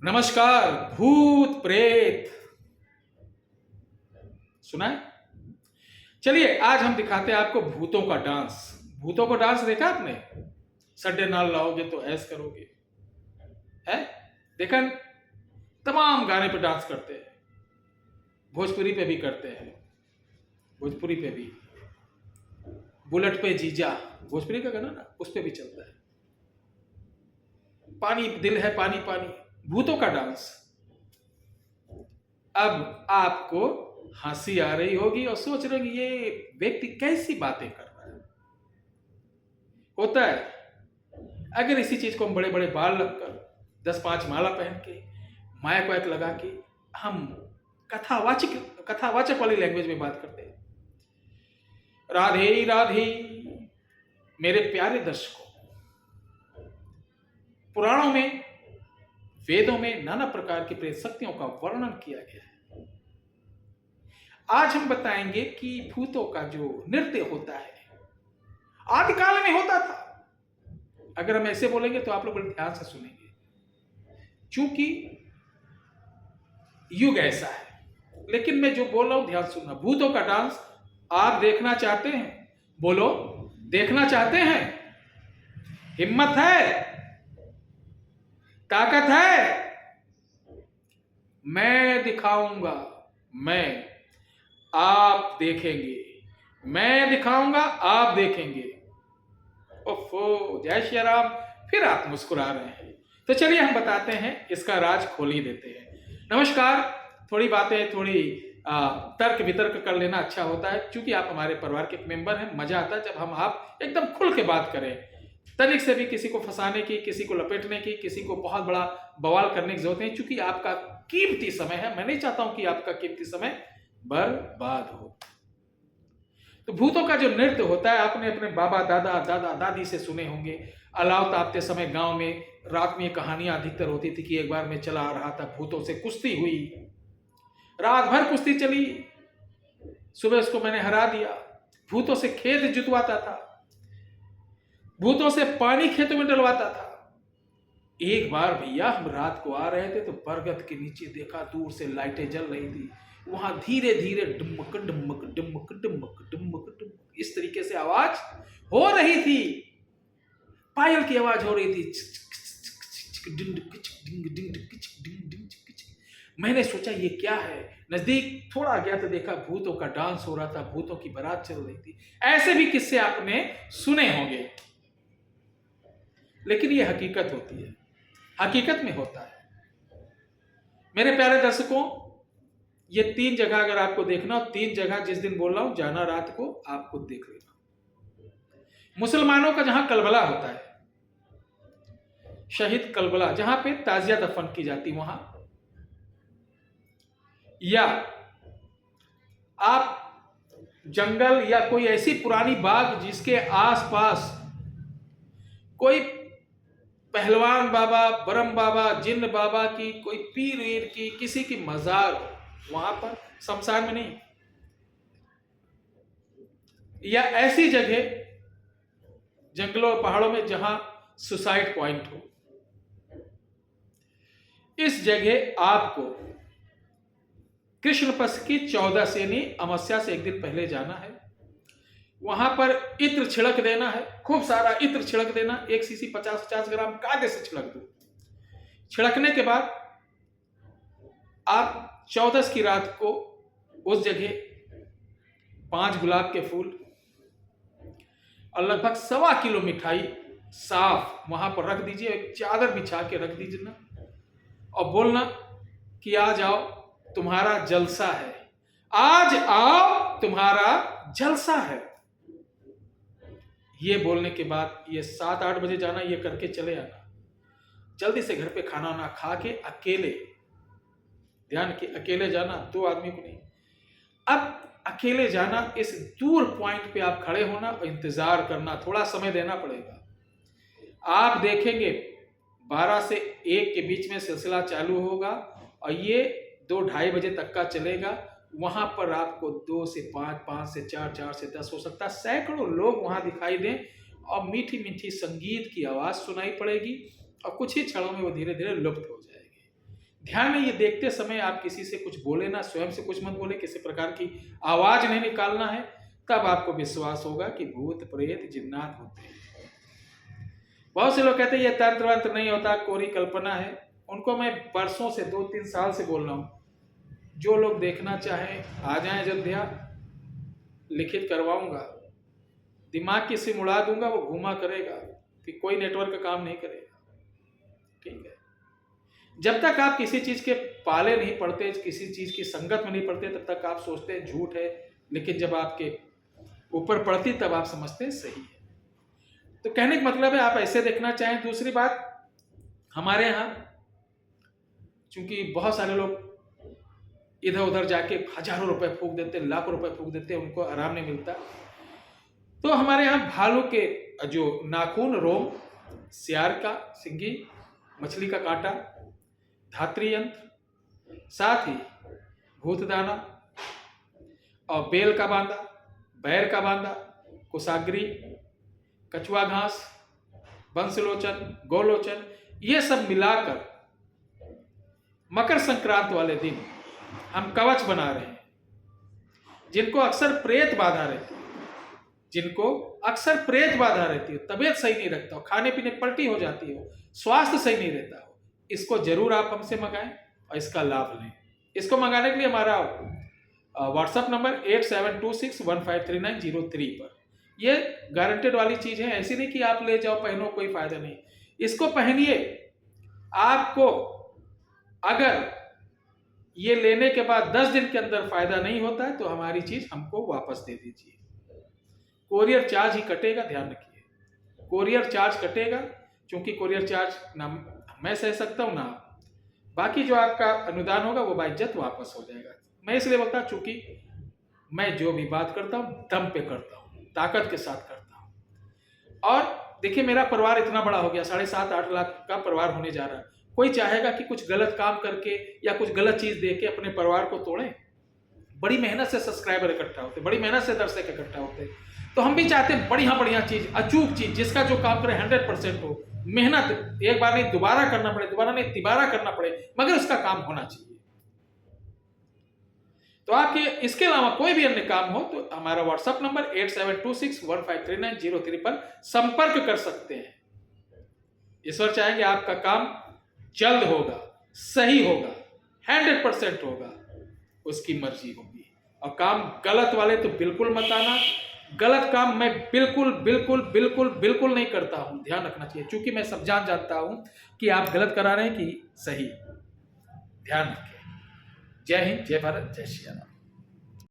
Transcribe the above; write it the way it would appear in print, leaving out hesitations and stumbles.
नमस्कार। भूत प्रेत सुना है? चलिए आज हम दिखाते हैं आपको भूतों का डांस। भूतों का डांस देखा आपने? सड्डे नाल लाओगे तो ऐस करोगे, है देखा? तमाम गाने पे डांस करते हैं, भोजपुरी पे भी करते हैं, भोजपुरी पे भी, बुलेट पे जीजा भोजपुरी का गाना ना, उस पे भी चलता है। पानी दिल है पानी पानी, भूतों का डांस। अब आपको हंसी आ रही होगी और सोच रहे होंगे ये व्यक्ति कैसी बातें कर रहा है। होता है अगर इसी चीज को हम बड़े बड़े बाल लगकर 10-5 माला पहन के माइक वाइक लगा के हम कथावाचक वाली लैंग्वेज में बात करते हैं। राधे राधे मेरे प्यारे दर्शकों, पुराणों में, वेदों में नाना प्रकार की प्रेत शक्तियों का वर्णन किया गया है। आज हम बताएंगे कि भूतों का जो नृत्य होता है आदिकाल में होता था। अगर हम ऐसे बोलेंगे तो आप लोग बड़े ध्यान से सुनेंगे, चूंकि युग ऐसा है। लेकिन मैं जो बोल रहा हूं ध्यान सुनना। भूतों का डांस आप देखना चाहते हैं? बोलो, देखना चाहते हैं? हिम्मत है? ताकत है? मैं दिखाऊंगा, आप देखेंगे। मैं दिखाऊंगा, आप देखेंगे। ओफो, जय श्री राम। फिर आप मुस्कुरा रहे हैं तो चलिए हम बताते हैं, इसका राज खोल ही देते हैं। नमस्कार। थोड़ी बातें थोड़ी तर्क वितर्क कर लेना अच्छा होता है, क्योंकि आप हमारे परिवार के एक मेंबर हैं। मजा आता है जब हम आप एकदम खुल के बात करें। तनिक से भी किसी को फंसाने की, किसी को लपेटने की, किसी को बहुत बड़ा बवाल करने की जरूरत नहीं, क्योंकि आपका कीमती समय है। मैं नहीं चाहता हूं कि आपका कीमती समय बर्बाद हो। तो भूतों का जो नृत्य होता है आपने अपने बाबा दादा दादी से सुने होंगे। अलाव तापते समय गांव में रात में कहानियां अधिकतर होती थी कि एक बार मैं चला आ रहा था, भूतों से कुश्ती हुई, रात भर कुश्ती चली, सुबह उसको मैंने हरा दिया। भूतों से खेत जुतवाता था, भूतों से पानी खेतों में डलवाता था। एक बार भैया हम रात को आ रहे थे तो बरगद के नीचे देखा, दूर से लाइटें जल रही थी। वहां धीरे धीरे डुमक डुमक डुमक डुमक डुमक डुमक इस तरीके से आवाज हो रही थी। पायल की आवाज हो रही थी। मैंने सोचा ये क्या है। नजदीक थोड़ा गया तो देखा भूतों का डांस हो रहा था, भूतों की बारात चल रही थी। ऐसे भी किस्से आपने सुने होंगे, लेकिन ये हकीकत होती है, हकीकत में होता है। मेरे प्यारे दर्शकों, ये 3 जगह अगर आपको देखना, 3 जगह जिस दिन बोल रहा हूं जाना, रात को आपको देख लेना। मुसलमानों का जहां कलबला होता है, शहीद कलबला, जहां पे ताजिया दफन की जाती, वहां, या आप जंगल या कोई ऐसी पुरानी बाग जिसके आसपास कोई पहलवान बाबा, बरम बाबा, जिन्न बाबा की, कोई पीर वीर की, किसी की मजार, वहां पर, शमशान में नहीं, या ऐसी जगह जंगलों और पहाड़ों में जहां सुसाइड पॉइंट हो, इस जगह आपको कृष्ण पक्ष की 14 सेनी अमावस्या से एक दिन पहले जाना है। वहां पर इत्र छिड़क देना है, खूब सारा इत्र छिड़क देना। 1 सीसी 50-50 ग्राम कायदे से छिड़क दो। छिड़कने के बाद आप 14 की रात को उस जगह 5 गुलाब के फूल और लगभग 1.25 किलो मिठाई साफ वहां पर रख दीजिए। एक चादर बिछा के रख दीजिए ना, और बोलना कि आज आओ तुम्हारा जलसा है, आज आओ तुम्हारा जलसा है। ये बोलने के बाद ये 7-8 बजे जाना, ये करके चले आना। जल्दी से घर पे खाना वाना खा के अकेले, ध्यान के अकेले जाना, 2 आदमी को नहीं। अब अकेले जाना, इस दूर पॉइंट पे आप खड़े होना और इंतजार करना, थोड़ा समय देना पड़ेगा। आप देखेंगे 12 से 1 के बीच में सिलसिला चालू होगा और ये 2-2:30 बजे तक का चलेगा। वहां पर आपको 2 से 5, 5 से 4, 4 से 10, हो सकता है सैकड़ों लोग वहां दिखाई दें और मीठी मीठी संगीत की आवाज सुनाई पड़ेगी और कुछ ही क्षणों में वो धीरे धीरे लुप्त हो जाएगी। ध्यान में ये देखते समय आप किसी से कुछ बोले ना, स्वयं से कुछ मत बोले, किसी प्रकार की आवाज नहीं निकालना है, तब आपको विश्वास होगा कि भूत प्रेत जिन्नात होते हैं। बहुत से लोग कहते हैं ये तंत्र वंत्र नहीं होता, कोरी कल्पना है। उनको मैं वर्षों से 2-3 साल से बोल रहा हूँ, जो लोग देखना चाहें आ जाएं अयोध्या, लिखित करवाऊंगा, दिमाग की सिम उड़ा दूंगा, वो घूमा करेगा कि कोई नेटवर्क का काम नहीं करेगा। ठीक है, जब तक आप किसी चीज के पाले नहीं पड़ते, किसी चीज की संगत में नहीं पड़ते, तब तक आप सोचते हैं झूठ है, लेकिन जब आपके ऊपर पड़ती तब आप समझते हैं सही है। तो कहने का मतलब है आप ऐसे देखना चाहें। दूसरी बात, हमारे यहाँ चूंकि बहुत सारे लोग इधर उधर जाके हजारों रुपए फूंक देते, लाखों रुपए फूंक देते, उनको आराम नहीं मिलता। तो हमारे यहाँ भालू के जो नाखून, रोम, सियार का सिंगी, मछली का कांटा, धात्री यंत्र, साथ ही भूतदाना और बेल का बांदा, बैर का बांदा, कुशाग्री, कछुआ घास, बंसलोचन, गोलोचन, ये सब मिलाकर मकर संक्रांति वाले दिन हम कवच बना रहे हैं। जिनको अक्सर प्रेत बाधा रहती है, जिनको अक्सर प्रेत बाधा रहती है, तबीयत सही नहीं रखता हो, खाने पीने पलटी हो जाती हो, स्वास्थ्य सही नहीं रहता हो, इसको जरूर आप हमसे मंगाएं और इसका लाभ लें। इसको मंगाने के लिए हमारा व्हाट्सएप नंबर 8726153903 पर, ये गारंटेड वाली चीज है, ऐसी नहीं कि आप ले जाओ पहनो कोई फायदा नहीं। इसको पहनिए, आपको अगर ये लेने के बाद 10 दिन के अंदर फायदा नहीं होता है तो हमारी चीज हमको वापस दे दीजिए। कोरियर चार्ज ही कटेगा, ध्यान रखिए, कोरियर चार्ज कटेगा, क्योंकि कोरियर चार्ज ना मैं सह सकता हूं ना, बाकी जो आपका अनुदान होगा वो बाइज्जत वापस हो जाएगा। मैं इसलिए बोलता हूं, चूंकि मैं जो भी बात करता हूं दम पे करता हूं, ताकत के साथ करता हूं। और देखिए, मेरा परिवार इतना बड़ा हो गया, 7.5-8 लाख का परिवार होने जा रहा है। कोई चाहेगा कि कुछ गलत काम करके या कुछ गलत चीज दे के अपने परिवार को तोड़ें? बड़ी मेहनत से सब्सक्राइबर इकट्ठा होते, बड़ी मेहनत से दर्शक इकट्ठा होते, तो हम भी चाहते हैं बढ़िया बढ़िया चीज, अचूक चीज, जिसका जो काम करे 100% हो, मेहनत एक बार नहीं दोबारा करना पड़े, दोबारा नहीं तिबारा करना पड़े, मगर उसका काम होना चाहिए। तो आपके इसके अलावा कोई भी अन्य काम हो तो हमारा व्हाट्सएप नंबर 8726153903 पर संपर्क कर सकते हैं। ईश्वर चाहेंगे आपका काम जल्द होगा, सही होगा, 100% होगा, उसकी मर्जी होगी। और काम गलत वाले तो बिल्कुल मत आना, गलत काम मैं बिल्कुल बिल्कुल बिल्कुल बिल्कुल नहीं करता हूं, ध्यान रखना चाहिए, क्योंकि मैं सब जानता हूं कि आप गलत करा रहे हैं कि सही। ध्यान रखें। जय हिंद, जय भारत, जय श्री राम।